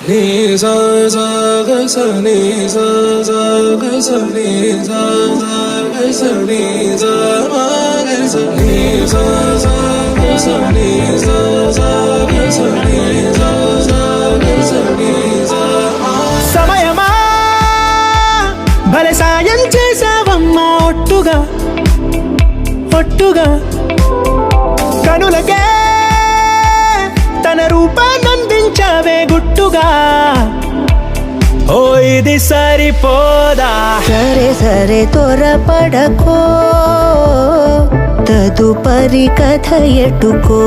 ni sa sa ga sa ni sa sa ga sa ni sa sa ga sa ni sa ma ga sa ni sa sa ga sa ni sa sa ga sa ni sa sa ga sa ni sa ma. సమయమా భలే సాయం చేసావమ్మా ఒట్టుగా ఒట్టుగా కనులకే తన రూపాన్నందించావే గుట్టుగా ఓ ఇది సరిపోదా సరే సరే త్వరపడకో తదుపరి కథ ఎటుకో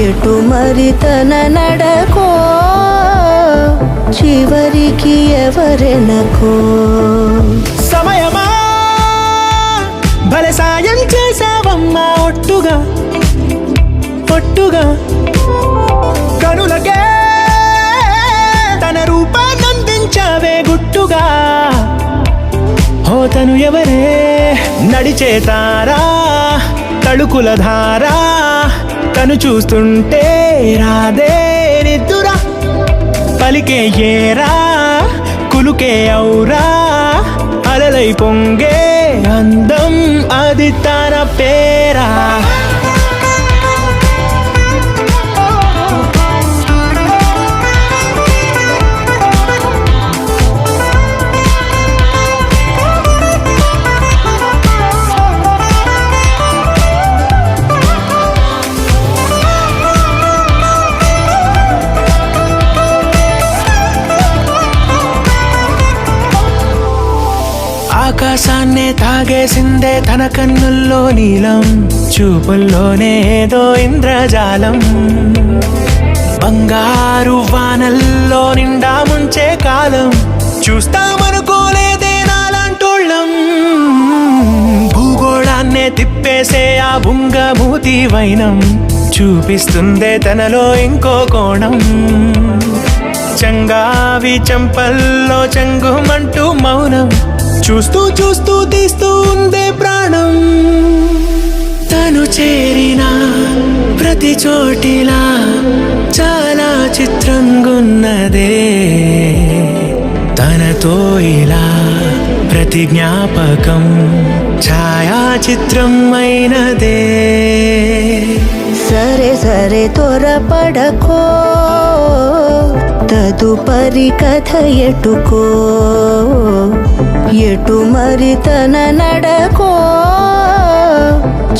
ఎటు మరి తన నడకో చివరికి ఎవరెనకో సమయమా భలే సాయం చేసావమ్మా ఒట్టుగా ఒట్టుగా కనులకే తన రూపాన్నందించావే గుట్టుగా ఓ తను ఎవరే నడిచే తారా తళుకుల ధారా తను చూస్తుంటే రాదే నిద్దురా పలికే ఏరా కులుకే ఔరా అలలై పొంగే అందం అది తన పేరా ఆకాశాన్నే తాగేసిందే తన కన్నుల్లో నీలం చూపుల్లోనే ఏదో ఇంద్రజాలం బంగారు వానల్లో నిండా ముంచే కాలం చూస్తామనుకోలేదే నాలాంటోళ్ళం భూగోళాన్నే తిప్పేసే ఆ బుంగమూతి వైనం చూపిస్తుందే తనలో ఇంకో కోణం చంగావి చంపల్లో చంగుమంటూ మౌనం చూస్తూ చూస్తూ తీస్తూ ఉందే ప్రాణం తను చేరిన ప్రతి చోటిలా చాలా చిత్రంగున్నదే తనతో ఇలా ప్రతి జ్ఞాపకం ఛాయాచిత్రం అయినదే సరే సరే త్వరపడకో తదుపరి కథ ఎటుకో ఎటు మరి తన నడకో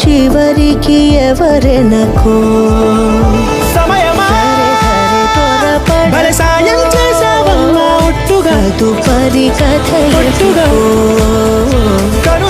చివరికి ఎవరెనకో సమయమా భలే సాయం చేసావమ్మా ఒట్టుగా తదుపరి కథ ఎటుకో కను